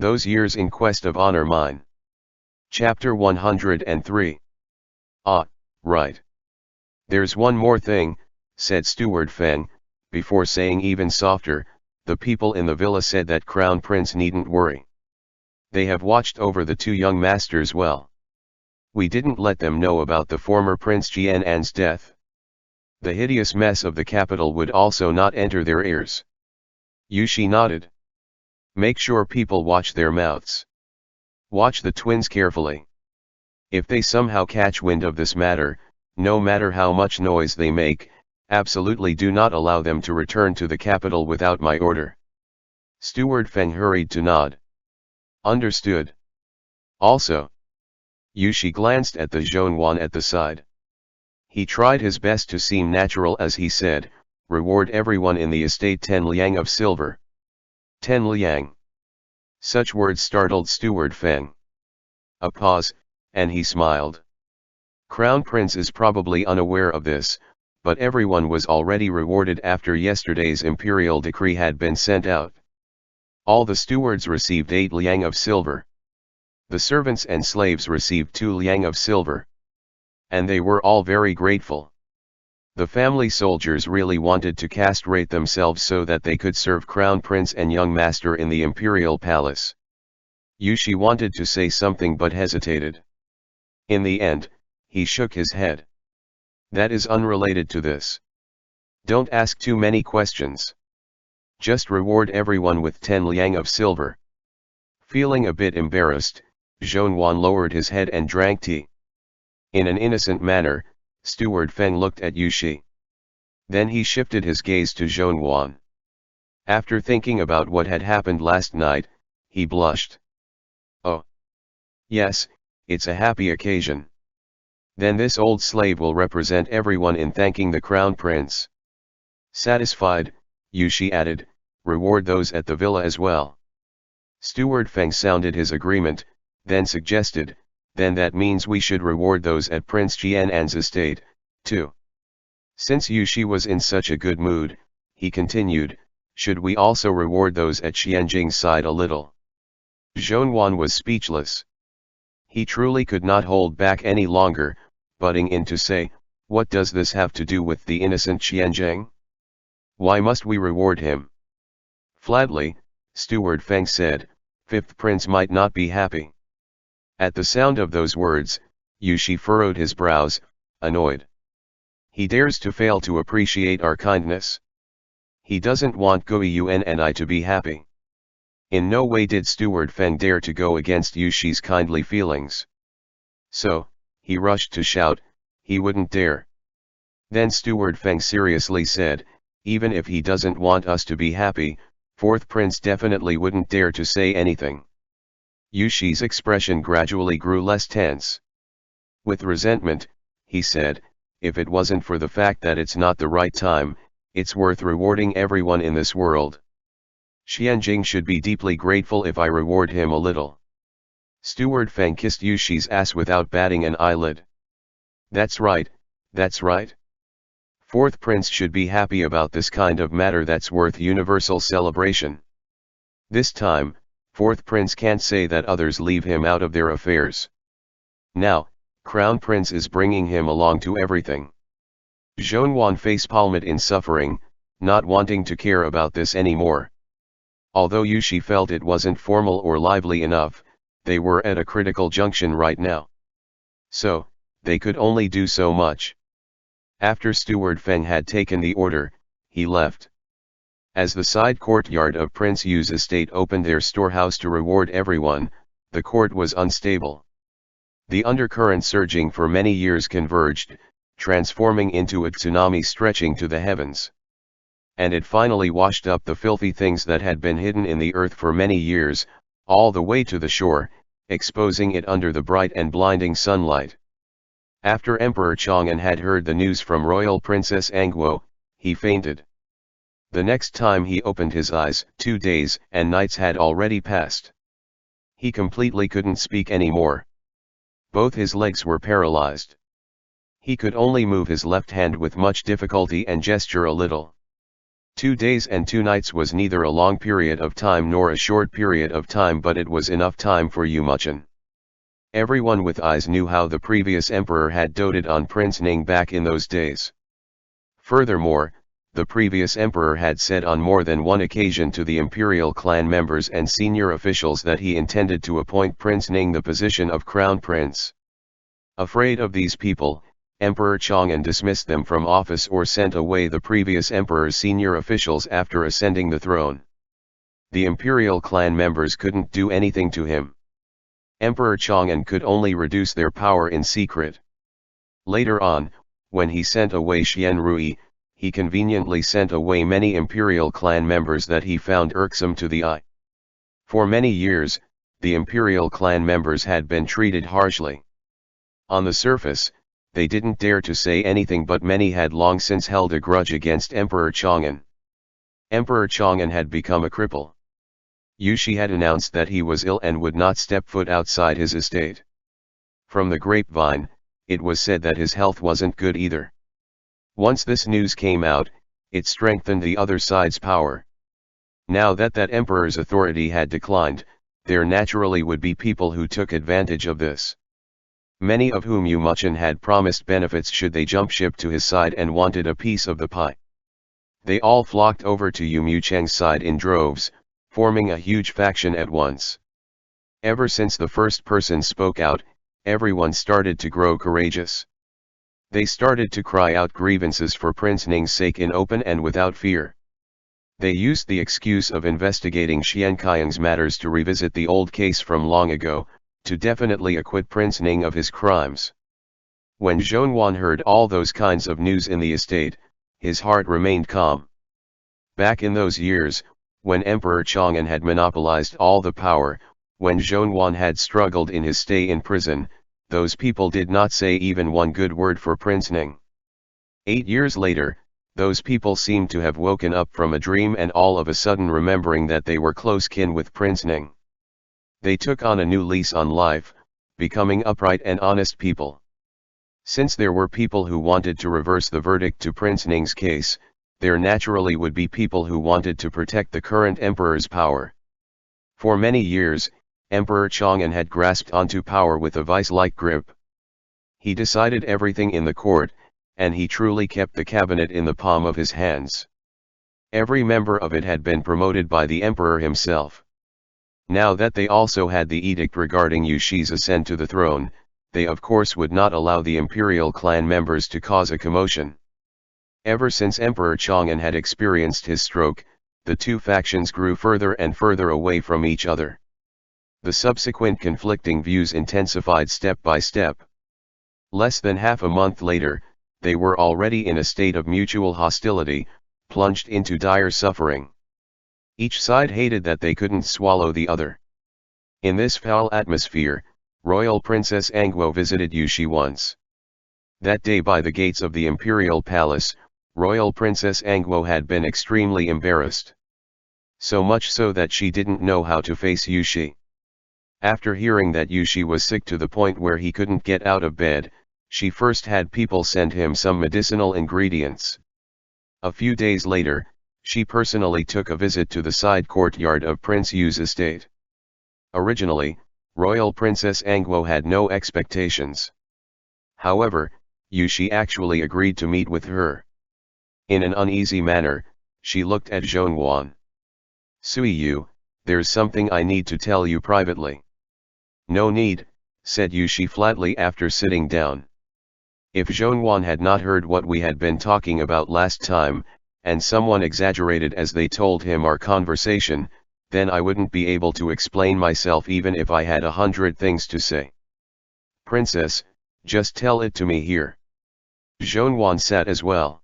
Those years in quest of honor mine. Chapter 103. Ah, right. There's one more thing, said Steward Feng, before saying even softer, the people in the villa said that Crown Prince needn't worry. They have watched over the two young masters well. We didn't let them know about the former Prince Jian'an's death. The hideous mess of the capital would also not enter their ears. Yushi nodded. Make sure people watch their mouths. Watch the twins carefully. If they somehow catch wind of this matter, no matter how much noise they make, absolutely do not allow them to return to the capital without my order. Steward Feng hurried to nod. Understood. Also. Yushi glanced at the Zhonwan at the side. He tried his best to seem natural as he said, reward everyone in the estate 10 liang of silver. 10 liang. Such words startled Steward Feng. A pause, and he smiled. Crown Prince is probably unaware of this, but everyone was already rewarded after yesterday's imperial decree had been sent out. All the stewards received 8 liang of silver. The servants and slaves received 2 liang of silver. And they were all very grateful. The family soldiers really wanted to castrate themselves so that they could serve Crown Prince and young master in the imperial palace. Yushi wanted to say something but hesitated. In the end, he shook his head. That is unrelated to this. Don't ask too many questions. Just reward everyone with 10 liang of silver. Feeling a bit embarrassed, Zhonwan lowered his head and drank tea. In an innocent manner, Steward Feng looked at Yushi. Then he shifted his gaze to Zhonwan. After thinking about what had happened last night, he blushed. Oh. Yes, it's a happy occasion. Then this old slave will represent everyone in thanking the Crown Prince. Satisfied, Yushi added, reward those at the villa as well. Steward Feng sounded his agreement, then suggested, then that means we should reward those at Prince Jian'an's estate, too. Since Yushi was in such a good mood, he continued, should we also reward those at Xianjing's side a little? Zhonwan was speechless. He truly could not hold back any longer, butting in to say, what does this have to do with the innocent Xianjing? Why must we reward him? Flatly, Steward Feng said, Fifth Prince might not be happy. At the sound of those words, Yushi furrowed his brows, annoyed. He dares to fail to appreciate our kindness. He doesn't want Guiyuan and I to be happy. In no way did Steward Feng dare to go against Yushi's kindly feelings. So, he rushed to shout, he wouldn't dare. Then Steward Feng seriously said, even if he doesn't want us to be happy, Fourth Prince definitely wouldn't dare to say anything. Yushi's expression gradually grew less tense. With resentment, he said, if it wasn't for the fact that it's not the right time, it's worth rewarding everyone in this world. Xianjing should be deeply grateful if I reward him a little. Steward Feng kissed Yushi's ass without batting an eyelid. That's right, that's right. Fourth Prince should be happy about this kind of matter that's worth universal celebration. This time, Fourth Prince can't say that others leave him out of their affairs. Now, Crown Prince is bringing him along to everything. Zhonwan facepalmed in suffering, not wanting to care about this anymore. Although Yushi felt it wasn't formal or lively enough, they were at a critical junction right now. So, they could only do so much. After Steward Feng had taken the order, he left. As the side courtyard of Prince Yu's estate opened their storehouse to reward everyone, the court was unstable. The undercurrent surging for many years converged, transforming into a tsunami stretching to the heavens. And it finally washed up the filthy things that had been hidden in the earth for many years, all the way to the shore, exposing it under the bright and blinding sunlight. After Emperor Chang'an had heard the news from Royal Princess Angguo, he fainted. The next time he opened his eyes, 2 days and nights had already passed. He completely couldn't speak anymore. Both his legs were paralyzed. He could only move his left hand with much difficulty and gesture a little. 2 days and 2 nights was neither a long period of time nor a short period of time, but it was enough time for Yumuchin. Everyone with eyes knew how the previous emperor had doted on Prince Ning back in those days. Furthermore, the previous emperor had said on more than one occasion to the imperial clan members and senior officials that he intended to appoint Prince Ning the position of crown prince. Afraid of these people, Emperor Chang'an dismissed them from office or sent away the previous emperor's senior officials after ascending the throne. The imperial clan members couldn't do anything to him. Emperor Chang'an could only reduce their power in secret. Later on, when he sent away Xian Rui, he conveniently sent away many imperial clan members that he found irksome to the eye. For many years, the imperial clan members had been treated harshly. On the surface, they didn't dare to say anything, but many had long since held a grudge against Emperor Chang'an. Emperor Chang'an had become a cripple. Yushi had announced that he was ill and would not step foot outside his estate. From the grapevine, it was said that his health wasn't good either. Once this news came out, it strengthened the other side's power. Now that emperor's authority had declined, there naturally would be people who took advantage of this. Many of whom Yumuchin had promised benefits should they jump ship to his side and wanted a piece of the pie. They all flocked over to Yumucheng's side in droves, forming a huge faction at once. Ever since the first person spoke out, everyone started to grow courageous. They started to cry out grievances for Prince Ning's sake in open and without fear. They used the excuse of investigating Xian Qiang's matters to revisit the old case from long ago, to definitely acquit Prince Ning of his crimes. When Zhongyuan heard all those kinds of news in the estate, his heart remained calm. Back in those years, when Emperor Chang'an had monopolized all the power, when Zhongyuan had struggled in his stay in prison, those people did not say even one good word for Prince Ning. 8 years later, those people seemed to have woken up from a dream and all of a sudden remembering that they were close kin with Prince Ning. They took on a new lease on life, becoming upright and honest people. Since there were people who wanted to reverse the verdict to Prince Ning's case, there naturally would be people who wanted to protect the current emperor's power. For many years, Emperor Chang'an had grasped onto power with a vice-like grip. He decided everything in the court, and he truly kept the cabinet in the palm of his hands. Every member of it had been promoted by the emperor himself. Now that they also had the edict regarding Yushi's ascent to the throne, they of course would not allow the imperial clan members to cause a commotion. Ever since Emperor Chang'an had experienced his stroke, the two factions grew further and further away from each other. The subsequent conflicting views intensified step by step. Less than half a month later, they were already in a state of mutual hostility, plunged into dire suffering. Each side hated that they couldn't swallow the other. In this foul atmosphere, Royal Princess Angguo visited Yushi once. That day by the gates of the imperial palace, Royal Princess Angguo had been extremely embarrassed. So much so that she didn't know how to face Yushi. After hearing that Yushi was sick to the point where he couldn't get out of bed, she first had people send him some medicinal ingredients. A few days later, she personally took a visit to the side courtyard of Prince Yu's estate. Originally, Royal Princess Angguo had no expectations. However, Yushi actually agreed to meet with her. In an uneasy manner, she looked at Zhongyuan. "Sui Yu, there's something I need to tell you privately." "No need," said Yushi flatly after sitting down. If Zhongyuan had not heard what we had been talking about last time, and someone exaggerated as they told him our conversation, then I wouldn't be able to explain myself even if I had 100 things to say. "Princess, just tell it to me here." Zhongyuan sat as well.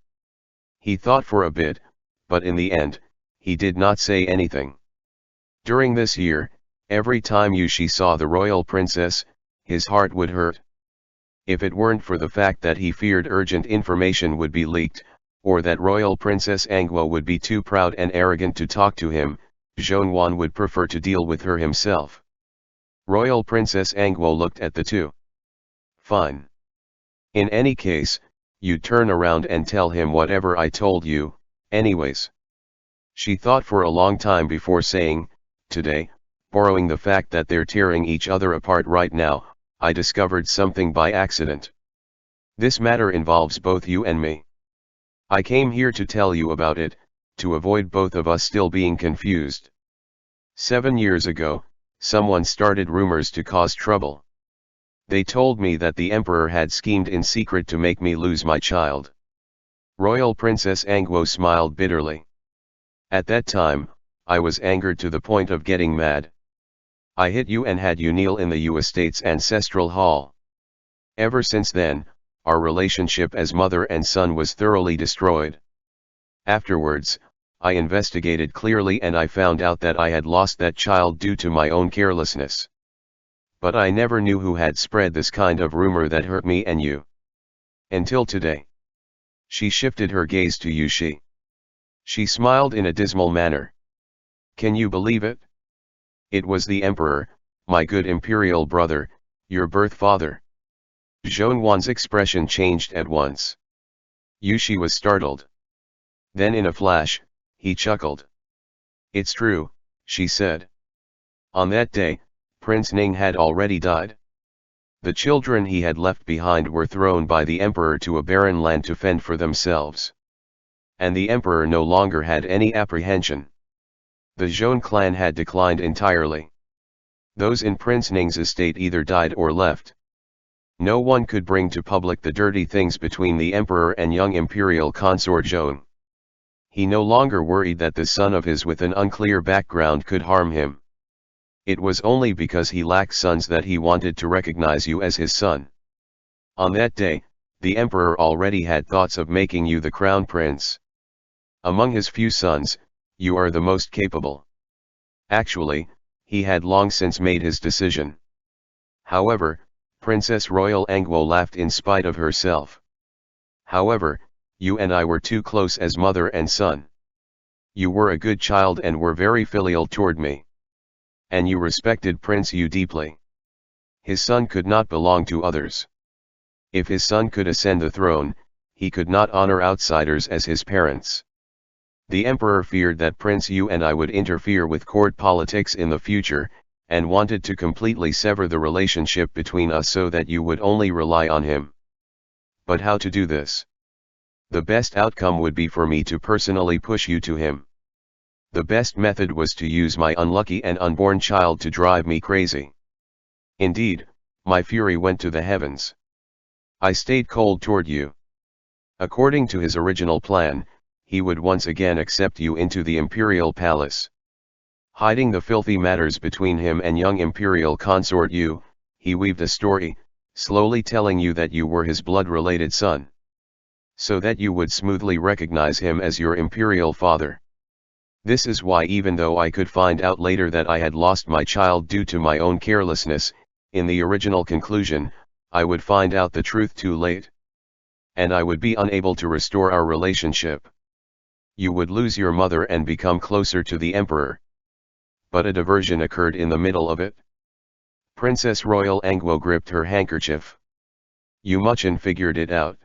He thought for a bit, but in the end, he did not say anything. During this year, every time Yushi saw the royal princess, his heart would hurt. If it weren't for the fact that he feared urgent information would be leaked, or that Royal Princess Angguo would be too proud and arrogant to talk to him, Zhongyuan would prefer to deal with her himself. Royal Princess Angguo looked at the two. "Fine. In any case, you turn around and tell him whatever I told you, anyways." She thought for a long time before saying, "Today, borrowing the fact that they're tearing each other apart right now, I discovered something by accident. This matter involves both you and me. I came here to tell you about it, to avoid both of us still being confused. 7 years ago, someone started rumors to cause trouble. They told me that the emperor had schemed in secret to make me lose my child." Royal Princess Angwo smiled bitterly. "At that time, I was angered to the point of getting mad. I hit you and had you kneel in the Yu estate's ancestral hall. Ever since then, our relationship as mother and son was thoroughly destroyed. Afterwards, I investigated clearly and I found out that I had lost that child due to my own carelessness. But I never knew who had spread this kind of rumor that hurt me and you. Until today." She shifted her gaze to Yushi. She smiled in a dismal manner. "Can you believe it? It was the emperor, my good imperial brother, your birth father." Zhonwan's expression changed at once. Yushi was startled. Then in a flash, he chuckled. "It's true," she said. "On that day, Prince Ning had already died. The children he had left behind were thrown by the emperor to a barren land to fend for themselves. And the emperor no longer had any apprehension. The Zhon clan had declined entirely. Those in Prince Ning's estate either died or left. No one could bring to public the dirty things between the emperor and young imperial consort Zhon. He no longer worried that the son of his with an unclear background could harm him. It was only because he lacked sons that he wanted to recognize you as his son. On that day, the emperor already had thoughts of making you the crown prince. Among his few sons, you are the most capable. Actually, he had long since made his decision. However, Princess Royal Angwo laughed in spite of herself. However, you and I were too close as mother and son. You were a good child and were very filial toward me. And you respected Prince Yu deeply. His son could not belong to others. If his son could ascend the throne, he could not honor outsiders as his parents. The emperor feared that Prince Yu and I would interfere with court politics in the future, and wanted to completely sever the relationship between us so that you would only rely on him. But how to do this? The best outcome would be for me to personally push you to him. The best method was to use my unlucky and unborn child to drive me crazy. Indeed, my fury went to the heavens. I stayed cold toward you. According to his original plan, he would once again accept you into the imperial palace. Hiding the filthy matters between him and young imperial consort Yu, he weaved a story, slowly telling you that you were his blood-related son. So that you would smoothly recognize him as your imperial father. This is why even though I could find out later that I had lost my child due to my own carelessness, in the original conclusion, I would find out the truth too late. And I would be unable to restore our relationship. You would lose your mother and become closer to the emperor. But a diversion occurred in the middle of it. Princess Royal Angwo gripped her handkerchief. Yu Muchen figured it out.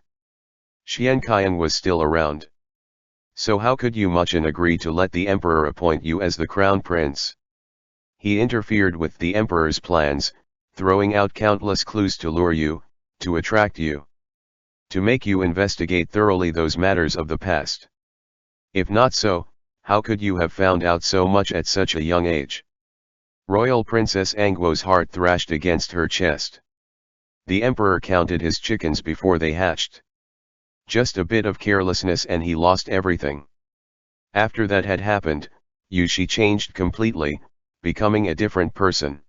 Xianqian was still around. So how could Yu Muchen agree to let the emperor appoint you as the crown prince? He interfered with the emperor's plans, throwing out countless clues to lure you, to attract you. To make you investigate thoroughly those matters of the past. If not so, how could you have found out so much at such a young age? Royal Princess Angwo's heart thrashed against her chest. The emperor counted his chickens before they hatched. Just a bit of carelessness and he lost everything. After that had happened, Yushi changed completely, becoming a different person.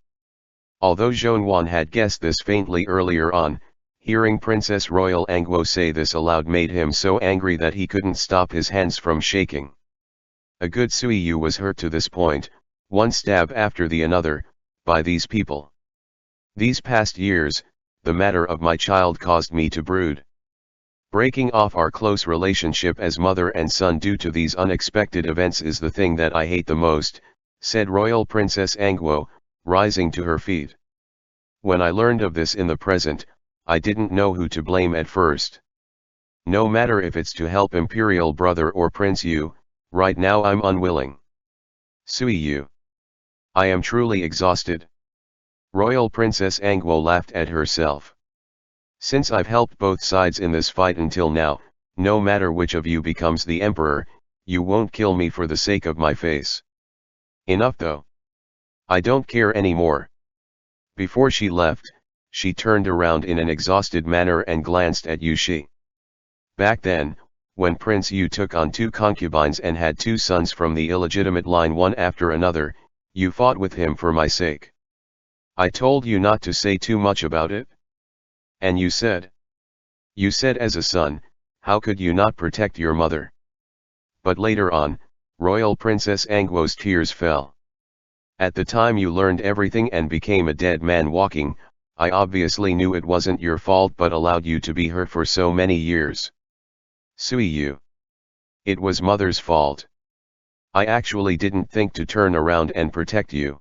Although Zhonwan had guessed this faintly earlier on, hearing Princess Royal Angwo say this aloud made him so angry that he couldn't stop his hands from shaking. A good Suiyu was hurt to this point, one stab after the another, by these people. These past years, the matter of my child caused me to brood. Breaking off our close relationship as mother and son due to these unexpected events is the thing that I hate the most, said Royal Princess Angwo, rising to her feet. When I learned of this in the present, I didn't know who to blame at first. No matter if it's to help Imperial brother or Prince Yu, Right now I'm unwilling. Sui you. I am truly exhausted. Royal Princess Angwo laughed at herself. Since I've helped both sides in this fight until now, no matter which of you becomes the emperor, you won't kill me for the sake of my face. Enough though. I don't care anymore. Before she left, she turned around in an exhausted manner and glanced at Yushi. Back then, when Prince Yu took on 2 concubines and had 2 sons from the illegitimate line one after another, you fought with him for my sake. I told you not to say too much about it. And you said as a son, how could you not protect your mother? But later on, Royal Princess Angwo's tears fell. At the time you learned everything and became a dead man walking, I obviously knew it wasn't your fault but allowed you to be hurt for so many years. Sui you. It was mother's fault. I actually didn't think to turn around and protect you.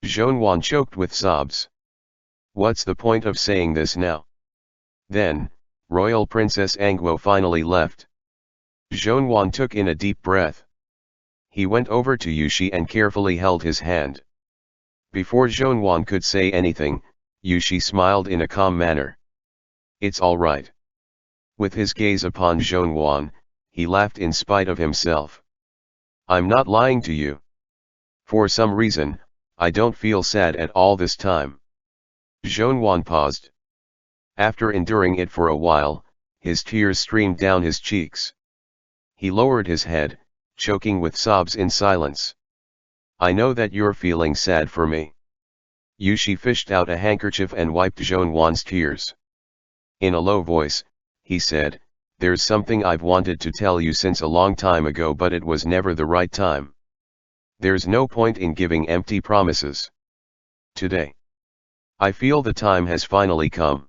Zhonwan choked with sobs. What's the point of saying this now? Then, Royal Princess Angwo finally left. Zhonwan took in a deep breath. He went over to Yushi and carefully held his hand. Before Zhonwan could say anything, Yushi smiled in a calm manner. It's all right. With his gaze upon Zhonwan, he laughed in spite of himself. I'm not lying to you. For some reason, I don't feel sad at all this time. Zhonwan paused. After enduring it for a while, his tears streamed down his cheeks. He lowered his head, choking with sobs in silence. I know that you're feeling sad for me. Yushi fished out a handkerchief and wiped Zhonwan's tears. In a low voice, he said, there's something I've wanted to tell you since a long time ago but it was never the right time. There's no point in giving empty promises. Today, I feel the time has finally come.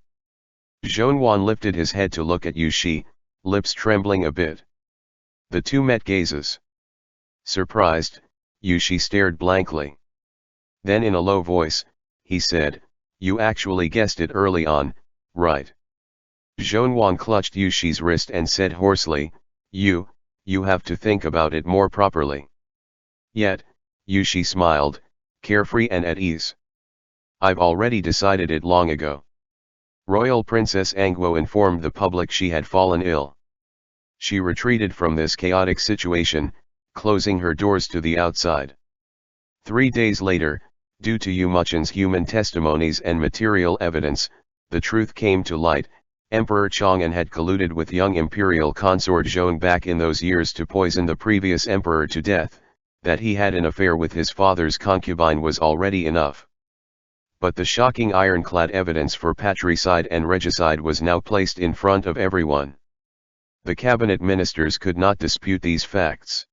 Zhonwan lifted his head to look at Yushi, lips trembling a bit. The two met gazes. Surprised, Yushi stared blankly. Then in a low voice, he said, you actually guessed it early on, right? Zhonwan clutched Yushi's wrist and said hoarsely, you have to think about it more properly. Yet, Yushi smiled, carefree and at ease. I've already decided it long ago. Royal Princess Angwo informed the public she had fallen ill. She retreated from this chaotic situation, closing her doors to the outside. 3 days later, due to Yumachan's human testimonies and material evidence, the truth came to light. Emperor Chang'an had colluded with young imperial consort Zhong back in those years to poison the previous emperor to death. That he had an affair with his father's concubine was already enough. But the shocking ironclad evidence for patricide and regicide was now placed in front of everyone. The cabinet ministers could not dispute these facts.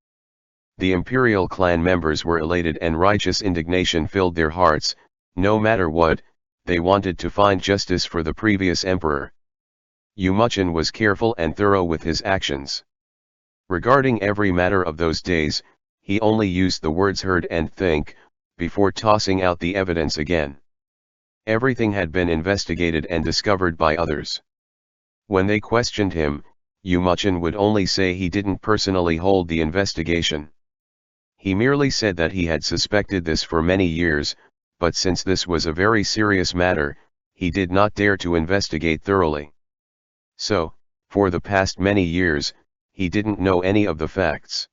The imperial clan members were elated and righteous indignation filled their hearts. No matter what, they wanted to find justice for the previous emperor. Yumachan was careful and thorough with his actions. Regarding every matter of those days, he only used the words heard and think, before tossing out the evidence again. Everything had been investigated and discovered by others. When they questioned him, Yumachan would only say he didn't personally hold the investigation. He merely said that he had suspected this for many years, but since this was a very serious matter, he did not dare to investigate thoroughly. So, for the past many years, he didn't know any of the facts.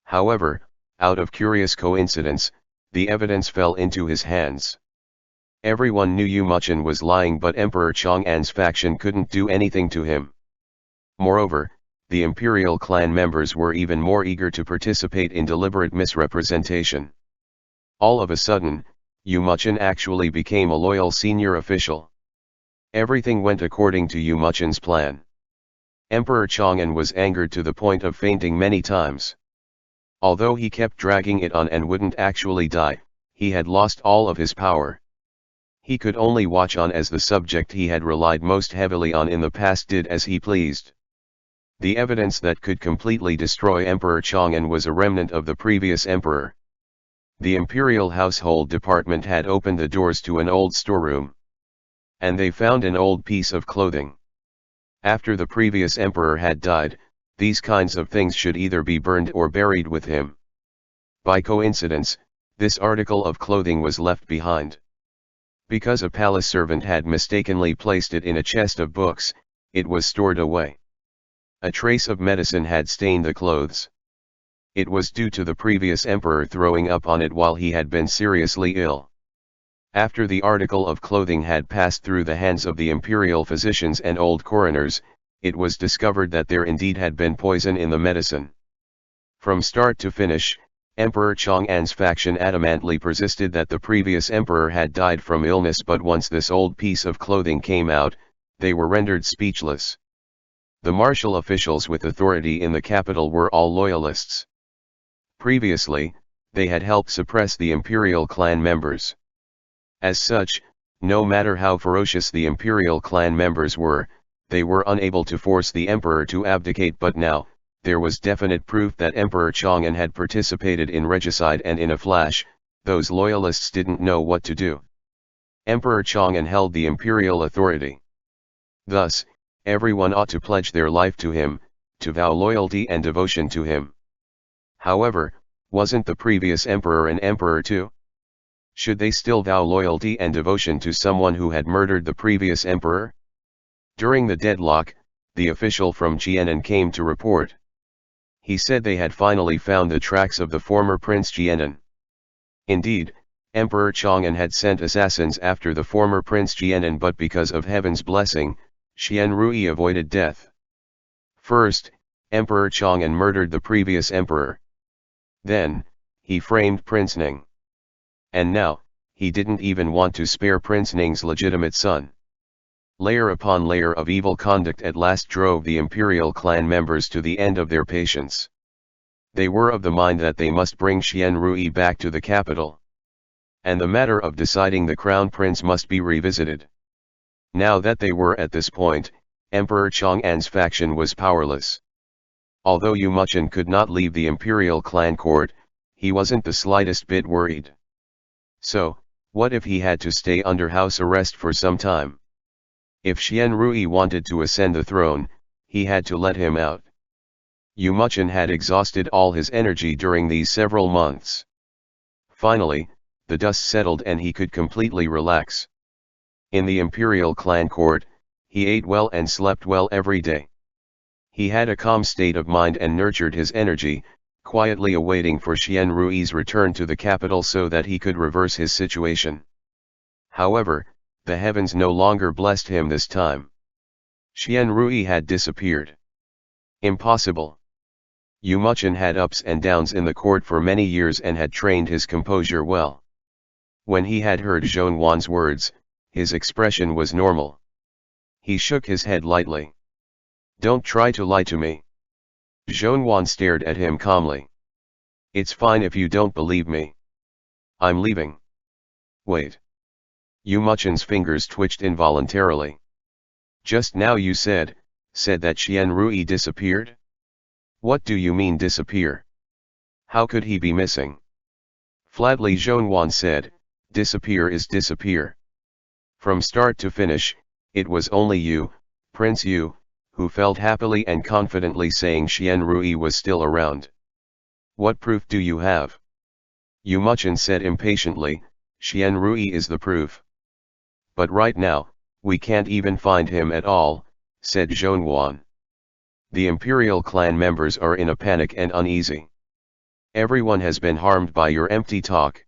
However, out of curious coincidence, the evidence fell into his hands. Everyone knew Yumachan was lying but Emperor Chang'an's faction couldn't do anything to him. Moreover, the imperial clan members were even more eager to participate in deliberate misrepresentation. All of a sudden, Yumachan actually became a loyal senior official. Everything went according to Yumachan's plan. Emperor Chang'an was angered to the point of fainting many times. Although he kept dragging it on and wouldn't actually die, he had lost all of his power. He could only watch on as the subject he had relied most heavily on in the past did as he pleased. The evidence that could completely destroy Emperor Chang'an was a remnant of the previous emperor. The imperial household department had opened the doors to an old storeroom. And they found an old piece of clothing. After the previous emperor had died, These kinds of things should either be burned or buried with him. By coincidence, this article of clothing was left behind. Because a palace servant had mistakenly placed it in a chest of books, it was stored away. A trace of medicine had stained the clothes. It was due to the previous emperor throwing up on it while he had been seriously ill. After the article of clothing had passed through the hands of the imperial physicians and old coroners, it was discovered that there indeed had been poison in the medicine. From start to finish, Emperor Chang'an's faction adamantly persisted that the previous emperor had died from illness, but once this old piece of clothing came out, they were rendered speechless. The martial officials with authority in the capital were all loyalists. Previously, they had helped suppress the imperial clan members. As such, no matter how ferocious the imperial clan members were, they were unable to force the emperor to abdicate. But now, there was definite proof that Emperor Chang'an had participated in regicide, and in a flash, those loyalists didn't know what to do. Emperor Chang'an held the imperial authority. Thus, everyone ought to pledge their life to him, to vow loyalty and devotion to him. However, wasn't the previous emperor an emperor too? Should they still vow loyalty and devotion to someone who had murdered the previous emperor? During the deadlock, the official from Jianan came to report. He said they had finally found the tracks of the former Prince Jianan. Indeed, Emperor Chang'an had sent assassins after the former Prince Jianan, but because of heaven's blessing, Xian Rui avoided death. First, Emperor Chang'an murdered the previous emperor. Then, he framed Prince Ning. And now, he didn't even want to spare Prince Ning's legitimate son. Layer upon layer of evil conduct at last drove the imperial clan members to the end of their patience. They were of the mind that they must bring Xian Rui back to the capital. And the matter of deciding the crown prince must be revisited. Now that they were at this point, Emperor Chang'an's faction was powerless. Although Yu Muchen could not leave the imperial clan court, he wasn't the slightest bit worried. So, what if he had to stay under house arrest for some time? If Xian Rui wanted to ascend the throne, he had to let him out. Yu Muchen had exhausted all his energy during these several months. Finally, the dust settled and he could completely relax. In the imperial clan court, he ate well and slept well every day. He had a calm state of mind and nurtured his energy, quietly awaiting for Xian Rui's return to the capital so that he could reverse his situation. However, the heavens no longer blessed him this time. Xian Rui had disappeared. Impossible. Yu Muchen had ups and downs in the court for many years and had trained his composure well. When he had heard Zhongwan's words, his expression was normal. He shook his head lightly. "Don't try to lie to me." Zhongwan stared at him calmly. "It's fine if you don't believe me. I'm leaving." "Wait." Yu Muchen's fingers twitched involuntarily. "Just now you said that Xian Rui disappeared? What do you mean disappear? How could he be missing?" Flatly Zhongwan said, "Disappear is disappear. From start to finish, it was only you, Prince Yu, who felt happily and confidently saying Xian Rui was still around. What proof do you have?" Yu Muchen said impatiently, "Xian Rui is the proof." "But right now, we can't even find him at all," said Zhongwan. "The imperial clan members are in a panic and uneasy. Everyone has been harmed by your empty talk."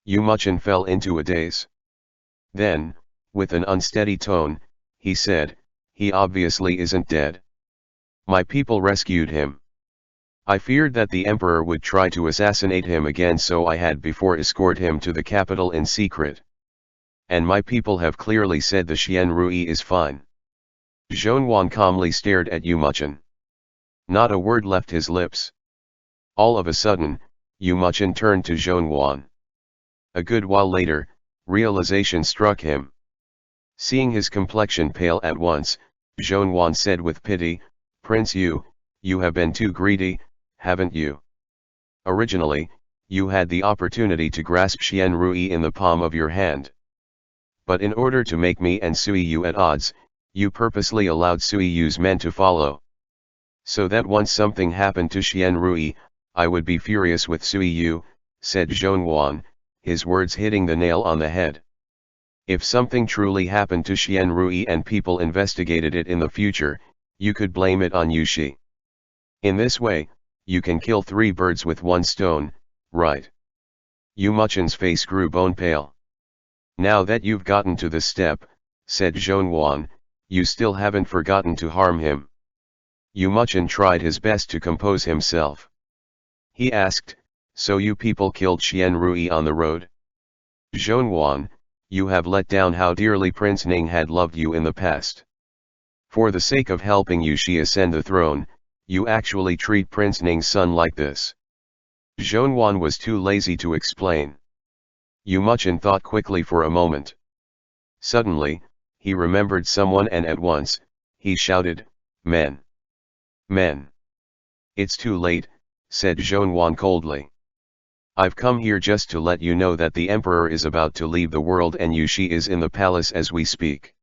Yu Muchen fell into a daze. Then, with an unsteady tone, he said, "He obviously isn't dead. My people rescued him. I feared that the emperor would try to assassinate him again, so I had before escort him to the capital in secret. And my people have clearly said the Xian Rui is fine." Zhongwan calmly stared at Yu Muchen. Not a word left his lips. All of a sudden, Yu Muchen turned to Zhongwan. A good while later, realization struck him. Seeing his complexion pale at once, Zhongwan said with pity, "Prince Yu, you have been too greedy, haven't you? Originally, you had the opportunity to grasp Xian Rui in the palm of your hand. But in order to make me and Sui Yu at odds, you purposely allowed Sui Yu's men to follow. So that once something happened to Xian Rui, I would be furious with Sui Yu, said Zhonghuan, his words hitting the nail on the head. If something truly happened to Xian Rui and people investigated it in the future, you could blame it on Yushi. In this way, you can kill 3 birds with 1 stone, right? Yu Muchen's face grew bone pale. Now that you've gotten to this step, said Zhonghuan, you still haven't forgotten to harm him. Yu Muchen tried his best to compose himself. He asked, so you people killed Xian Rui on the road? Zhonghuan, you have let down how dearly Prince Ning had loved you in the past. For the sake of helping Yushi ascend the throne, you actually treat Prince Ning's son like this. Zhonghuan was too lazy to explain. Yu Muchen thought quickly for a moment. Suddenly, he remembered someone and at once, he shouted, Men! Men! It's too late, said Zhonghuan coldly. I've come here just to let you know that the emperor is about to leave the world and Yushi is in the palace as we speak.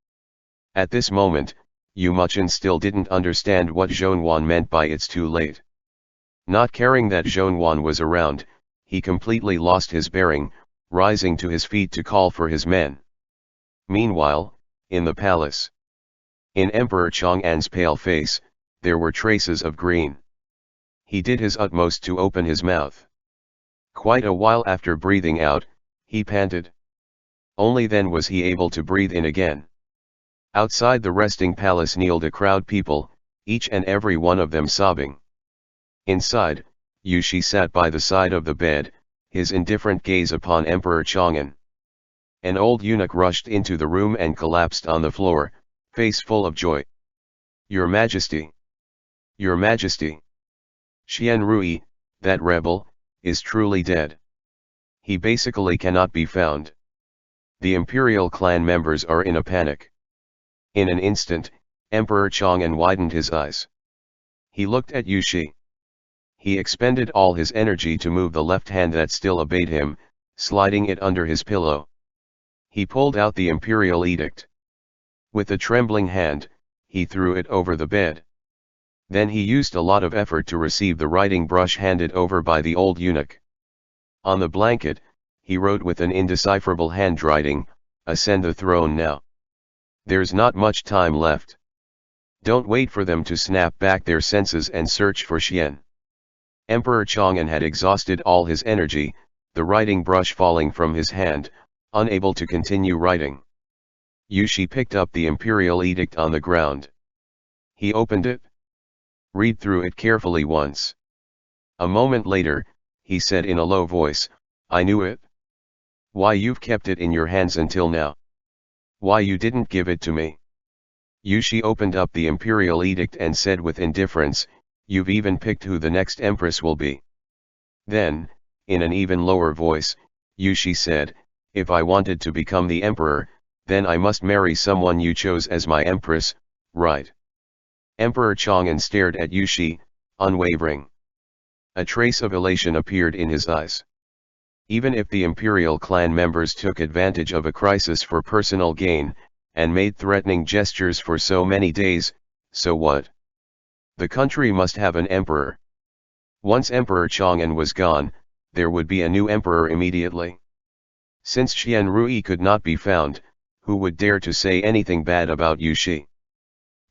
At this moment, Yu Muchen still didn't understand what Zhonghuan meant by it's too late. Not caring that Zhonghuan was around, he completely lost his bearing, rising to his feet to call for his men. Meanwhile, in the palace, in Emperor Chang'an's pale face, there were traces of green. He did his utmost to open his mouth. Quite a while after breathing out, he panted. Only then was he able to breathe in again. Outside the resting palace kneeled a crowd people, each and every one of them sobbing. Inside, Yushi sat by the side of the bed, his indifferent gaze upon Emperor Chang'an. An old eunuch rushed into the room and collapsed on the floor, face full of joy. Your Majesty! Your Majesty! Xian Rui, that rebel, is truly dead. He basically cannot be found. The imperial clan members are in a panic. In an instant, Emperor Chang'an widened his eyes. He looked at Yushi. He expended all his energy to move the left hand that still obeyed him, sliding it under his pillow. He pulled out the imperial edict. With a trembling hand, he threw it over the bed. Then he used a lot of effort to receive the writing brush handed over by the old eunuch. On the blanket, he wrote with an indecipherable handwriting, "Ascend the throne now. There's not much time left. Don't wait for them to snap back their senses and search for Xian." Emperor Chang'an had exhausted all his energy, the writing brush falling from his hand, unable to continue writing. Yushi picked up the imperial edict on the ground. He opened it. Read through it carefully once. A moment later, he said in a low voice, I knew it. Why you've kept it in your hands until now? Why you didn't give it to me? Yushi opened up the imperial edict and said with indifference, you've even picked who the next empress will be. Then, in an even lower voice, Yushi said, if I wanted to become the emperor, then I must marry someone you chose as my empress, right? Emperor Chang'an stared at Yushi, unwavering. A trace of elation appeared in his eyes. Even if the imperial clan members took advantage of a crisis for personal gain, and made threatening gestures for so many days, so what? The country must have an emperor. Once Emperor Chang'an was gone, there would be a new emperor immediately. Since Xian Rui could not be found, who would dare to say anything bad about Yushi?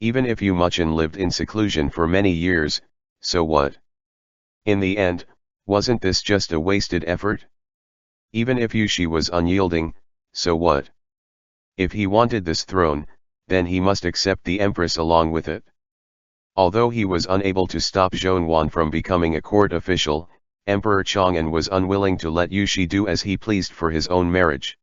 Even if Yu Muchen lived in seclusion for many years, so what? In the end, wasn't this just a wasted effort? Even if Yushi was unyielding, so what? If he wanted this throne, then he must accept the empress along with it. Although he was unable to stop Zhonghuan from becoming a court official, Emperor Chang'an was unwilling to let Yushi do as he pleased for his own marriage.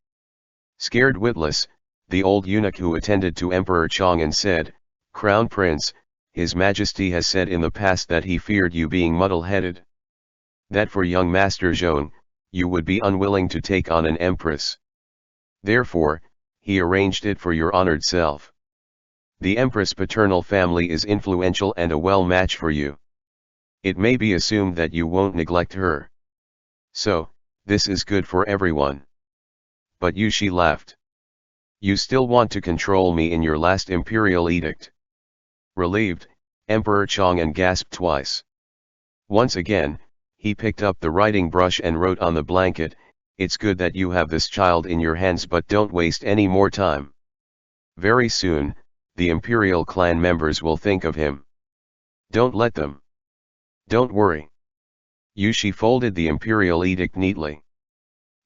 Scared witless, the old eunuch who attended to Emperor Chang'an said, Crown Prince, His Majesty has said in the past that he feared you being muddle-headed. That for young Master Zhong, you would be unwilling to take on an empress. Therefore, he arranged it for your honored self. The empress' paternal family is influential and a well match for you. It may be assumed that you won't neglect her. So, this is good for everyone. But Yushi laughed. You still want to control me in your last imperial edict. Relieved, Emperor Chang'an gasped twice. Once again, he picked up the writing brush and wrote on the blanket, "It's good that you have this child in your hands, but don't waste any more time. Very soon, the imperial clan members will think of him. Don't let them. Don't worry." Yushi folded the imperial edict neatly.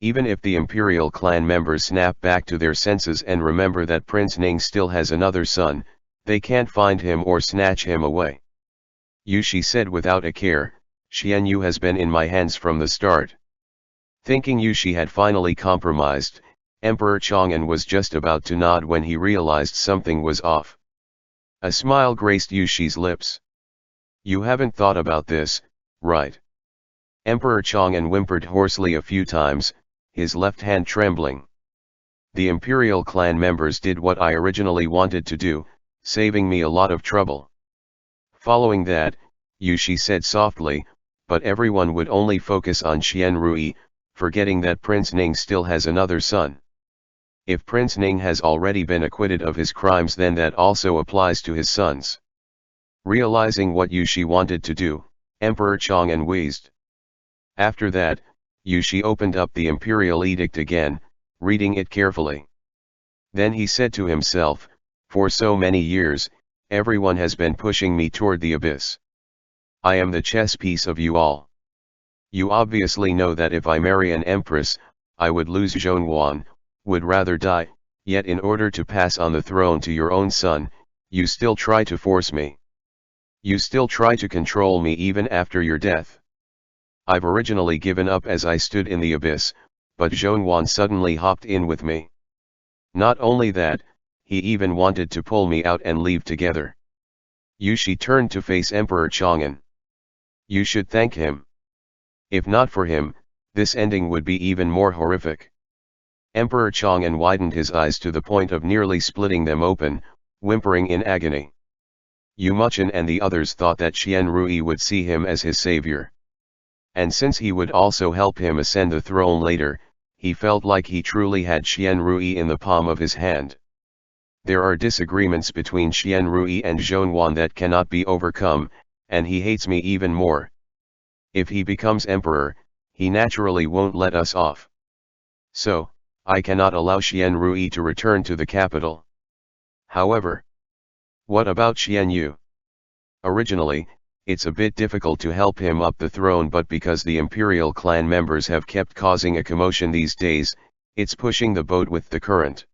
Even if the imperial clan members snap back to their senses and remember that Prince Ning still has another son, they can't find him or snatch him away. Yushi said without a care, "Xianyu has been in my hands from the start." Thinking Yushi had finally compromised, Emperor Chang'an was just about to nod when he realized something was off. A smile graced Yushi's lips. "You haven't thought about this, right?" Emperor Chang'an whimpered hoarsely a few times, his left hand trembling. "The imperial clan members did what I originally wanted to do, saving me a lot of trouble." Following that, Yushi said softly, "But everyone would only focus on Qian Rui, forgetting that Prince Ning still has another son. If Prince Ning has already been acquitted of his crimes, then that also applies to his sons." Realizing what Yushi wanted to do, Emperor Chang'an wheezed. After that, Yushi opened up the imperial edict again, reading it carefully. Then he said to himself, "For so many years, everyone has been pushing me toward the abyss. I am the chess piece of you all. You obviously know that if I marry an empress, I would lose Zhongwan, would rather die, yet in order to pass on the throne to your own son, you still try to force me. You still try to control me even after your death. I've originally given up as I stood in the abyss, but Zhongwan suddenly hopped in with me. Not only that, he even wanted to pull me out and leave together." Yushi turned to face Emperor Chang'an. "You should thank him. If not for him, this ending would be even more horrific." Emperor Chang'an widened his eyes to the point of nearly splitting them open, whimpering in agony. Yu Muchen and the others thought that Qian Rui would see him as his savior. And since he would also help him ascend the throne later, he felt like he truly had Qian Rui in the palm of his hand. There are disagreements between Qian Rui and Zhongwan that cannot be overcome, and he hates me even more. If he becomes emperor, he naturally won't let us off. So, I cannot allow Qian Rui to return to the capital. However, what about Qian Yu? Originally, it's a bit difficult to help him up the throne, but because the imperial clan members have kept causing a commotion these days, it's pushing the boat with the current.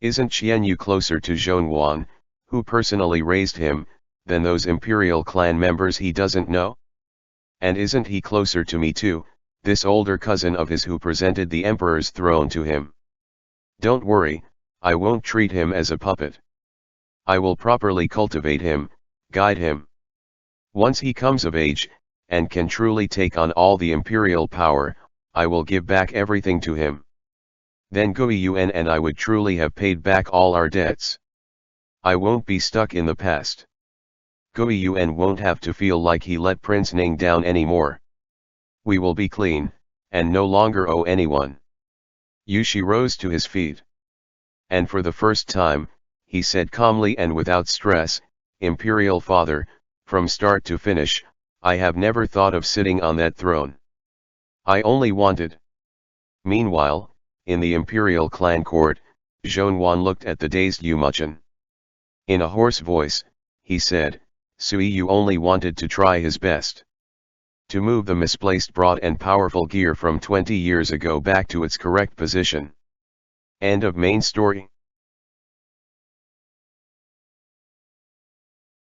Isn't Qian Yu closer to Zhongwan, who personally raised him, than those imperial clan members he doesn't know? And isn't he closer to me too, this older cousin of his who presented the emperor's throne to him? Don't worry, I won't treat him as a puppet. I will properly cultivate him, guide him. Once he comes of age, and can truly take on all the imperial power, I will give back everything to him. Then Gui Yuan and I would truly have paid back all our debts. I won't be stuck in the past. Gui Yuan won't have to feel like he let Prince Ning down anymore. We will be clean, and no longer owe anyone." Yushi rose to his feet. And for the first time, he said calmly and without stress, "Imperial Father, from start to finish, I have never thought of sitting on that throne. I only wanted." Meanwhile, in the imperial clan court, Zhongwan looked at the dazed Yu Muchen. In a hoarse voice, he said, "Sui Yu only wanted to try his best to move the misplaced broad and powerful gear from 20 years ago back to its correct position." End of main story.